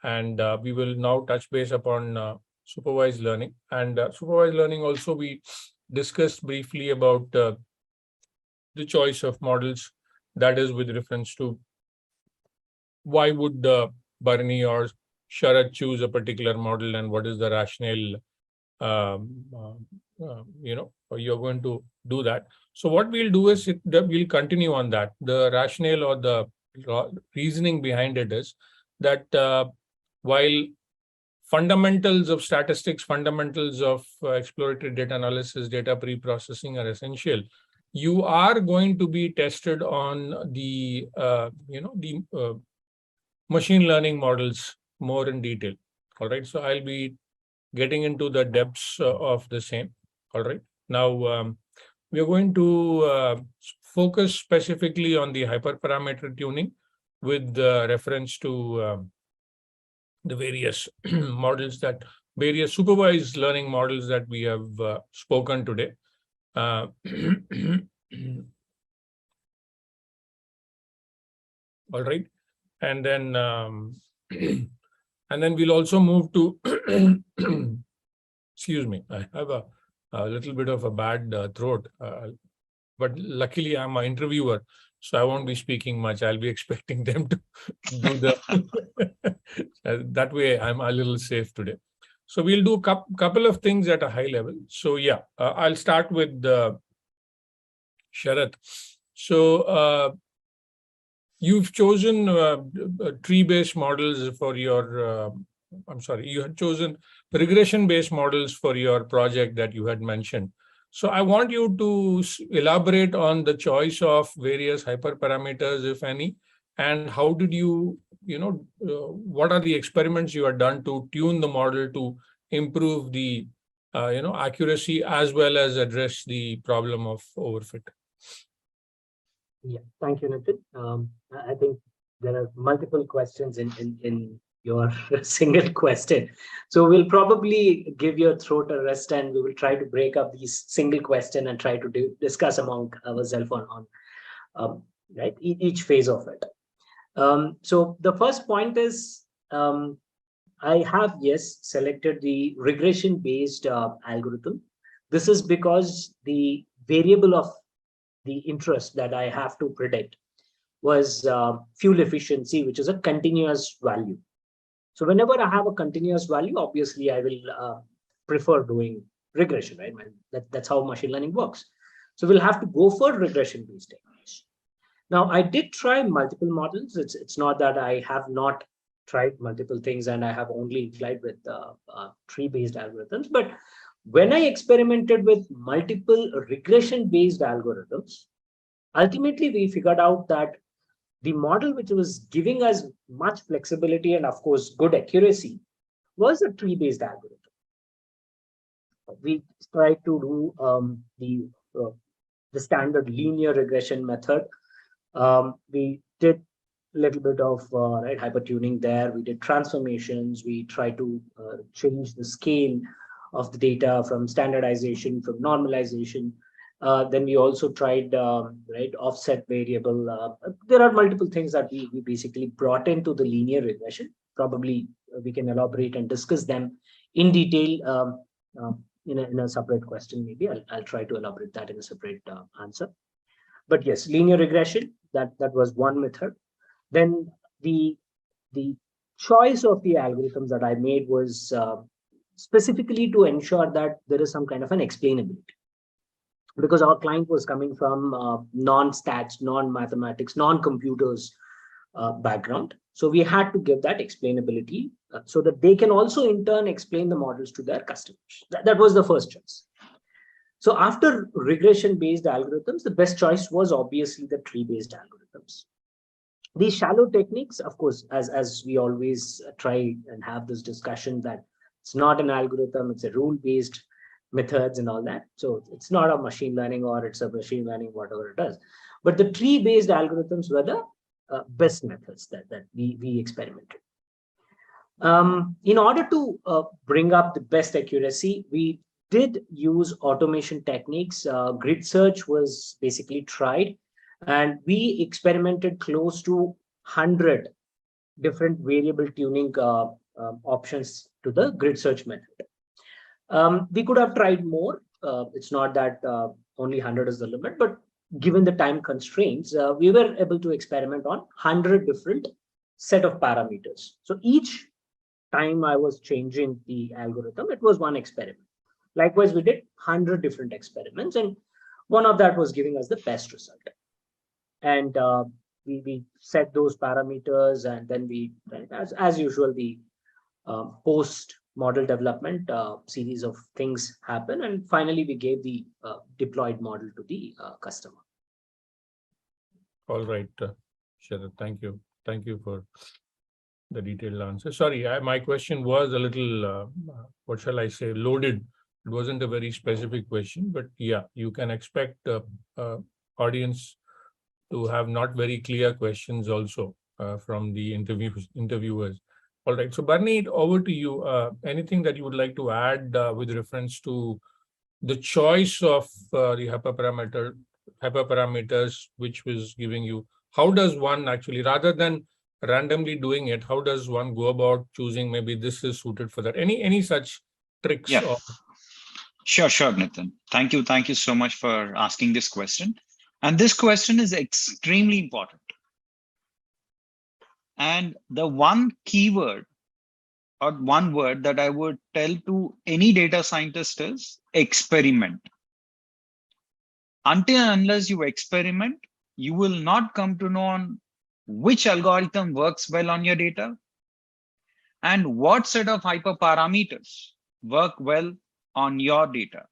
and we will now touch base upon supervised learning. And supervised learning also, we discussed briefly about the choice of models, that is with reference to why would Bharani or Sharad choose a particular model and what is the rationale. You're going to do that. So what we'll do is we'll continue on that. The rationale or the reasoning behind it is that while fundamentals of statistics, fundamentals of exploratory data analysis, data pre-processing are essential, you are going to be tested on the machine learning models more in detail. All right. So I'll be getting into the depths of the same. All right. Now we are going to focus specifically on the hyperparameter tuning with reference to the various various supervised learning models that we have spoken today. All right. And then we'll also move to excuse me, I have a little bit of a bad throat, but luckily I'm an interviewer, so I won't be speaking much. I'll be expecting them to do the that way I'm a little safe today. So we'll do a couple of things at a high level. So yeah, I'll start with Sharath. So you've chosen tree-based models for your, you had chosen regression-based models for your project that you had mentioned. So I want you to elaborate on the choice of various hyperparameters, if any, and how did you, what are the experiments you have done to tune the model to improve the, accuracy as well as address the problem of overfit. Yeah, thank you, Nitin. I think there are multiple questions in your single question. So we'll probably give your throat a rest and we will try to break up these single question and try to discuss among ourselves on right, each phase of it. So the first point is, I have, yes, selected the regression-based algorithm. This is because the variable of the interest that I have to predict was fuel efficiency, which is a continuous value. So whenever I have a continuous value, obviously I will prefer doing regression, right? That's how machine learning works. So we'll have to go for regression-based techniques. Now, I did try multiple models. It's not that I have not tried multiple things and I have only applied with tree-based algorithms, but when I experimented with multiple regression-based algorithms, ultimately we figured out that the model which was giving us much flexibility and, of course, good accuracy was a tree-based algorithm. We tried to do the standard linear regression method. We did a little bit of hypertuning there. We did transformations. We tried to change the scale of the data from standardization, from normalization. Then we also tried offset variable. There are multiple things that we basically brought into the linear regression. Probably we can elaborate and discuss them in detail in a separate question. Maybe I'll try to elaborate that in a separate answer. But yes, linear regression, that was one method. Then the choice of the algorithms that I made was specifically to ensure that there is some kind of an explainability, because our client was coming from non-stats, non-mathematics, non-computers background. So we had to give that explainability so that they can also in turn explain the models to their customers. That was the first choice. So after regression-based algorithms, the best choice was obviously the tree-based algorithms. These shallow techniques, of course, as we always try and have this discussion that it's not an algorithm, it's a rule-based methods and all that. So it's not a machine learning or it's a machine learning, whatever it is. But the tree-based algorithms were the best methods that we experimented. In order to bring up the best accuracy, we did use automation techniques. Grid search was basically tried, and we experimented close to 100 different variable tuning options to the grid search method. We could have tried more. It's not that only 100 is the limit, but given the time constraints, we were able to experiment on 100 different set of parameters. So each time I was changing the algorithm, it was one experiment. Likewise, we did 100 different experiments, and one of that was giving us the best result. And we set those parameters, and then we, as usual, the post model development series of things happen, and finally we gave the deployed model to the customer. All right, Sharad, thank you. Thank you for the detailed answer. Sorry, my question was a little, what shall I say, loaded. It wasn't a very specific question, but yeah, you can expect audience to have not very clear questions also from the interviewers. All right, so Bharani, over to you. Anything that you would like to add with reference to the choice of the hyperparameters, which was giving you? How does one actually, rather than randomly doing it, how does one go about choosing maybe this is suited for that? Any such tricks? Yeah, sure, Nitin. Thank you so much for asking this question. And this question is extremely important. And the one keyword or one word that I would tell to any data scientist is experiment. Until and unless you experiment, you will not come to know on which algorithm works well on your data and what set of hyperparameters work well on your data.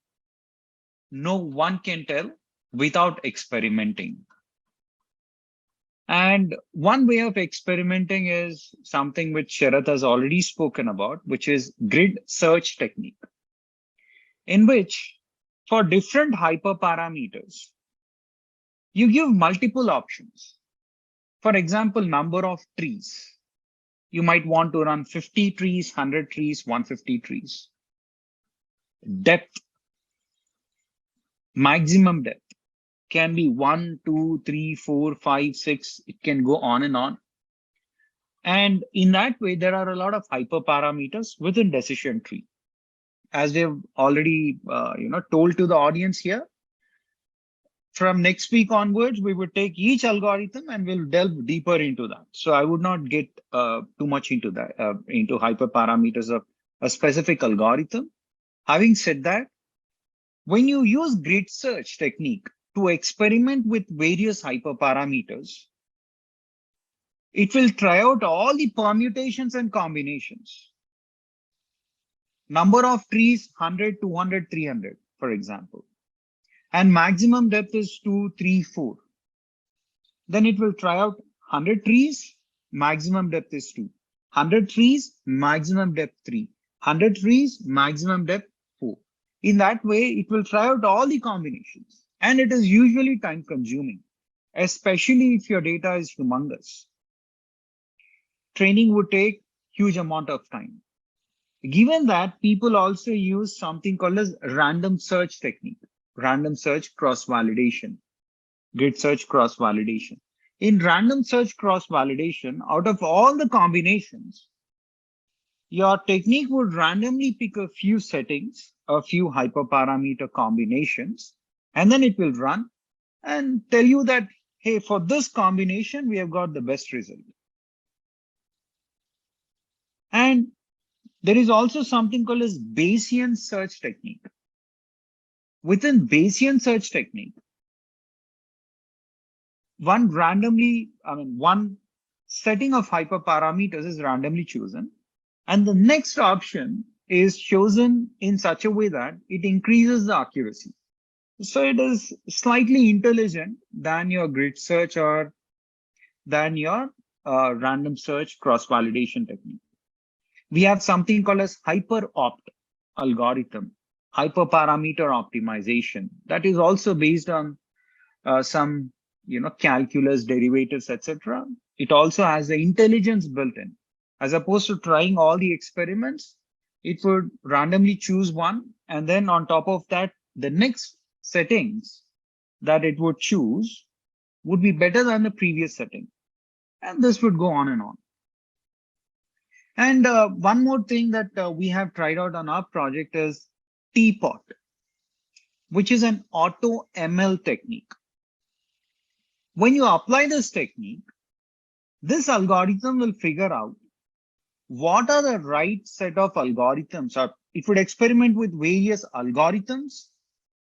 No one can tell without experimenting. And one way of experimenting is something which Sharad has already spoken about, which is grid search technique, in which for different hyperparameters, you give multiple options. For example, number of trees. You might want to run 50 trees, 100 trees, 150 trees. Depth, maximum depth can be 1, 2, 3, 4, 5, 6. It can go on and on. And in that way, there are a lot of hyperparameters within decision tree. As we've already told to the audience here, from next week onwards, we would take each algorithm and we'll delve deeper into that. So I would not get too much into that, into hyperparameters of a specific algorithm. Having said that, when you use grid search technique to experiment with various hyperparameters, it will try out all the permutations and combinations. Number of trees, 100, 200, 300, for example. And maximum depth is 2, 3, 4. Then it will try out 100 trees, maximum depth is 2. 100 trees, maximum depth 3. 100 trees, maximum depth 4. In that way, it will try out all the combinations. And it is usually time consuming, especially if your data is humongous. Training would take huge amount of time. Given that, people also use something called as random search technique, random search cross-validation, grid search cross-validation. In random search cross-validation, out of all the combinations, your technique would randomly pick a few settings, a few hyperparameter combinations, and then it will run and tell you that, hey, for this combination, we have got the best result. And there is also something called as Bayesian search technique. Within Bayesian search technique, one setting of hyperparameters is randomly chosen, and the next option is chosen in such a way that it increases the accuracy. So it is slightly intelligent than your grid search or than your random search cross-validation technique. We have something called as hyperopt algorithm, hyperparameter optimization, that is also based on some calculus, derivatives, etc. It also has the intelligence built in. As opposed to trying all the experiments, it would randomly choose one, and then on top of that, the next settings that it would choose would be better than the previous setting. And this would go on and on. And one more thing that we have tried out on our project is teapot, which is an auto ML technique. When you apply this technique, this algorithm will figure out what are the right set of algorithms, or it would experiment with various algorithms.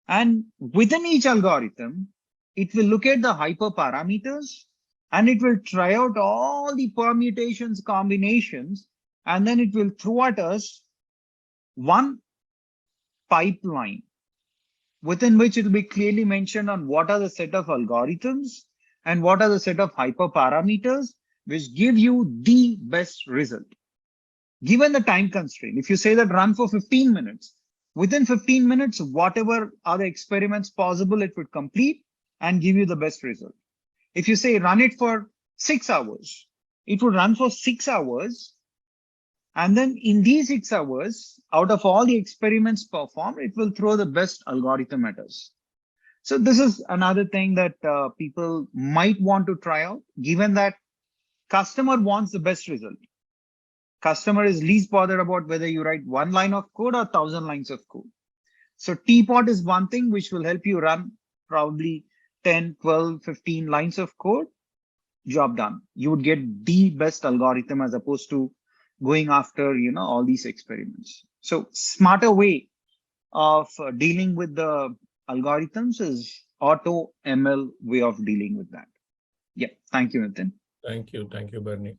And within each algorithm, it will look at the hyperparameters and it will try out all the permutations, combinations, and then it will throw at us one pipeline within which it will be clearly mentioned on what are the set of algorithms and what are the set of hyperparameters which give you the best result. Given the time constraint, if you say that run for 15 minutes, within 15 minutes, whatever are the experiments possible, it would complete and give you the best result. If you say run it for 6 hours, it would run for 6 hours. And then in these 6 hours, out of all the experiments performed, it will throw the best algorithm at us. So this is another thing that people might want to try out, given that customer wants the best result. Customer is least bothered about whether you write 1 line of code or 1,000 lines of code. So teapot is one thing which will help you run probably 10, 12, 15 lines of code, job done. You would get the best algorithm as opposed to going after, all these experiments. So smarter way of dealing with the algorithms is auto ML way of dealing with that. Yeah, thank you, Nitin. Thank you, Bharani.